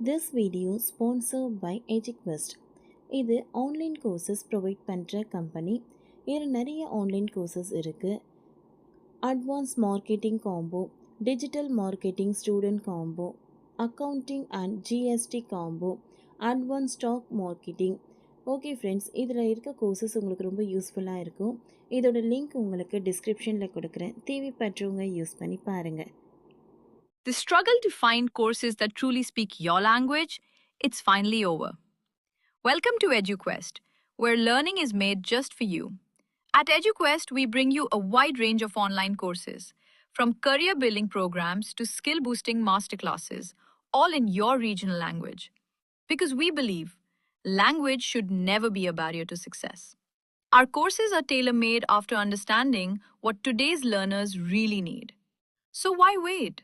This video sponsored by EduQuest. இது online courses provide பண்ணுற company. இதில் நிறைய ஆன்லைன் கோர்சஸ் இருக்குது. Advance marketing combo, digital marketing student combo, accounting and GST combo, advance stock marketing. Okay friends, இதில் இருக்க courses உங்களுக்கு ரொம்ப யூஸ்ஃபுல்லாக இருக்கும். இதோட லிங்க் உங்களுக்கு டிஸ்கிரிப்ஷனில் கொடுக்குறேன். தேவைப்பட்டவங்க யூஸ் பண்ணி பாருங்கள். The struggle to find courses that truly speak your language, it's finally over. Welcome to EduQuest, where learning is made just for you. At EduQuest, we bring you a wide range of online courses, from career building programs to skill boosting masterclasses, all in your regional language. Because we believe language should never be a barrier to success. Our courses are tailor made after understanding what today's learners really need. So why wait?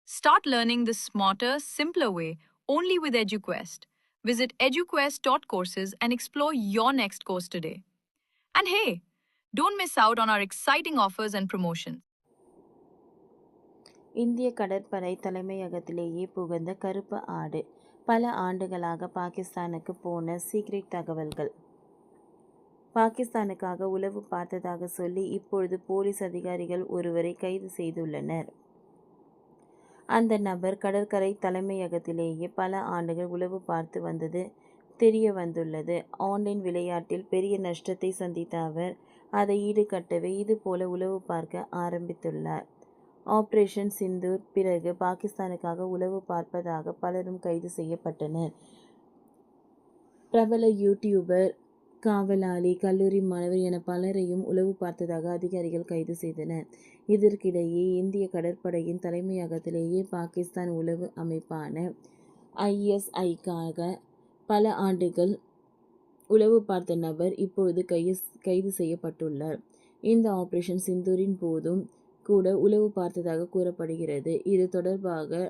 Start learning the smarter, simpler way only with EduQuest. Visit eduquest.courses and explore your next course today. And hey, don't miss out on our exciting offers and promotions. இந்திய கடற்படை தலைமையகத்திலேயே புகுந்த கருப்பு ஆடு. பல ஆண்டுகளாக பாகிஸ்தானுக்கு போன secret தகவல்கள். பாகிஸ்தானுக்காக உளவு பார்த்ததாக சொல்லி இப்பொழுது போலீஸ் அதிகாரிகள் ஒருவரை கைது செய்துள்ளனர். அந்த நபர் கடற்கரை தலைமையகத்திலேயே பல ஆண்டுகள் உளவு பார்த்து வந்தது தெரிய வந்துள்ளது. ஆன்லைன் விளையாட்டில் பெரிய நஷ்டத்தை சந்தித்த அவர் அதை ஈடுகட்டவே இதுபோல உளவு பார்க்க ஆரம்பித்துள்ளார். ஆபரேஷன் சிந்தூர் பிறகு பாகிஸ்தானுக்காக உளவு பார்ப்பதாக பலரும் கைது செய்யப்பட்டனர். பிரபல யூடியூபர், காவலாளி, கல்லூரி மாணவர் என பலரையும் உளவு பார்த்ததாக அதிகாரிகள் கைது செய்தனர். இதற்கிடையே இந்திய கடற்படையின் தலைமையகத்திலேயே பாகிஸ்தான் உளவு அமைப்பான ISIக்காக பல ஆண்டுகள் உளவு பார்த்த நபர் இப்பொழுது கைது செய்யப்பட்டுள்ளார். இந்த ஆபரேஷன் சிந்தூரின் போதும் கூட உளவு பார்த்ததாக கூறப்படுகிறது. இது தொடர்பாக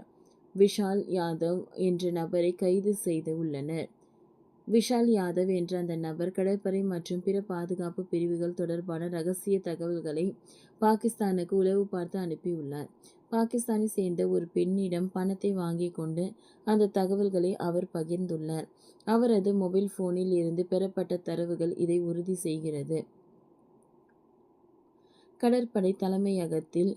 விஷால் யாதவ் என்ற நபரை கைது செய்து உள்ளனர். விஷால் யாதவ் என்ற அந்த நபர் கடற்படை மற்றும் பிற பாதுகாப்பு பிரிவுகள் தொடர்பான ரகசிய தகவல்களை பாகிஸ்தானுக்கு உளவு பார்த்து அனுப்பியுள்ளார். பாகிஸ்தானை சேர்ந்த ஒரு பெண்ணிடம் பணத்தை வாங்கி கொண்டு அந்த தகவல்களை அவர் பகிர்ந்துள்ளார். அவரது மொபைல் போனில் இருந்து பெறப்பட்ட தரவுகள் இதை உறுதி செய்கிறது. கடற்படை தலைமையகத்தில்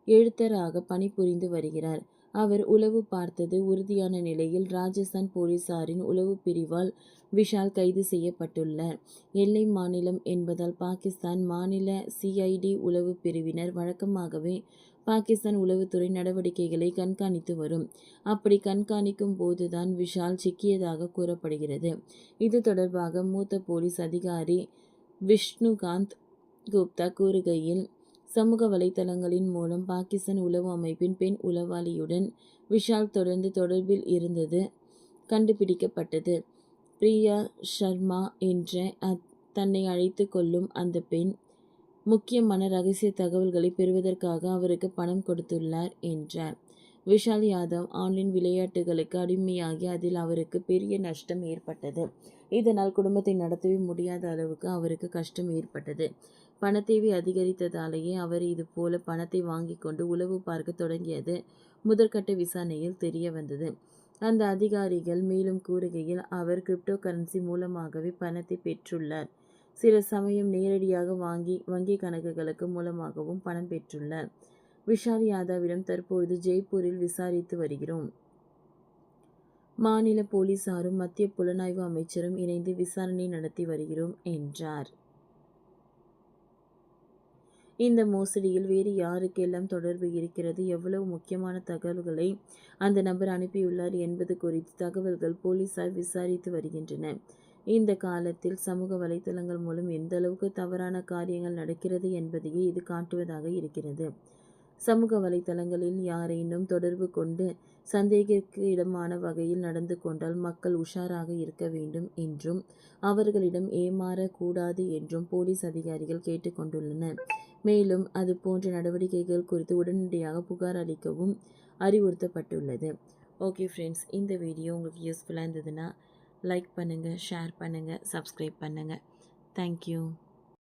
எழுத்தராக பணிபுரிந்து வருகிறார். அவர் உளவு பார்த்தது உறுதியான நிலையில் ராஜஸ்தான் போலீசாரின் உளவு பிரிவால் விஷால் கைது செய்யப்பட்டுள்ளார். எல்லை மாநிலம் என்பதால் பாகிஸ்தான் மாநில CID உளவு பிரிவினர் வழக்கமாகவே பாகிஸ்தான் உளவுத்துறை நடவடிக்கைகளை கண்காணித்து வரும். அப்படி கண்காணிக்கும் போதுதான் விஷால் சிக்கியதாக கூறப்படுகிறது. இது தொடர்பாக மூத்த போலீஸ் அதிகாரி விஷ்ணுகாந்த் குப்தா கூறுகையில், சமூக வலைதளங்களின் மூலம் பாகிஸ்தான் உளவு அமைப்பின் பெண் உளவாளியுடன் விஷால் தொடர்பில் இருந்தது கண்டுபிடிக்கப்பட்டது. பிரியா ஷர்மா என்ற தன்னை அழைத்து கொள்ளும் அந்த பெண் முக்கியமான ரகசிய தகவல்களை பெறுவதற்காக அவருக்கு பணம் கொடுத்துள்ளார் என்றார். விஷால் யாதவ் ஆன்லைன் விளையாட்டுகளுக்கு அடிமையாகி அதில் அவருக்கு பெரிய நஷ்டம் ஏற்பட்டது. இதனால் குடும்பத்தை நடத்தவே முடியாத அளவுக்கு அவருக்கு கஷ்டம் ஏற்பட்டது. பணத்தேவை அதிகரித்ததாலேயே அவர் இது போல பணத்தை வாங்கி கொண்டு உளவு பார்க்க தொடங்கியது முதற்கட்ட விசாரணையில் தெரிய வந்தது. அந்த அதிகாரிகள் மேலும் கூறுகையில், அவர் கிரிப்டோ கரன்சி மூலமாகவே பணத்தை பெற்றுள்ளார். சில சமயம் நேரடியாக வங்கி கணக்குகளுக்கு மூலமாகவும் பணம் பெற்றுள்ளார். விஷால் யாதவிடம் தற்பொழுது ஜெய்ப்பூரில் விசாரித்து வருகிறோம். மாநில போலீசாரும் மத்திய புலனாய்வு அமைச்சரும் இணைந்து விசாரணை நடத்தி வருகிறோம் என்றார். இந்த மோசடியில் வேறு யாருக்கெல்லாம் தொடர்பு இருக்கிறது, எவ்வளவு முக்கியமான தகவல்களை அந்த நபர் அனுப்பியுள்ளார் என்பது குறித்து தகவல்கள் போலீசார் விசாரித்து வருகின்றனர். இந்த காலத்தில் சமூக வலைதளங்கள் மூலம் எந்த அளவுக்கு தவறான காரியங்கள் நடக்கிறது என்பதையே இது காட்டுவதாக இருக்கிறது. சமூக வலைதளங்களில் யாரேனும் தொடர்பு கொண்டு சந்தேகத்திற்கு இடமான வகையில் நடந்து கொண்டால் மக்கள் உஷாராக இருக்க வேண்டும் என்றும் அவர்களிடம் ஏமாறக்கூடாது என்றும் போலீஸ் அதிகாரிகள் கேட்டுக்கொண்டுள்ளனர். மேலும் அது போன்ற நடவடிக்கைகள் குறித்து உடனடியாக புகார் அளிக்கவும் அறிவுறுத்தப்பட்டுள்ளது. ஓகே ஃப்ரெண்ட்ஸ், இந்த வீடியோ உங்களுக்கு யூஸ்ஃபுல்லாக இருந்ததுன்னா லைக் பண்ணுங்கள், ஷேர் பண்ணுங்கள், சப்ஸ்கிரைப் பண்ணுங்கள். தேங்க்யூ.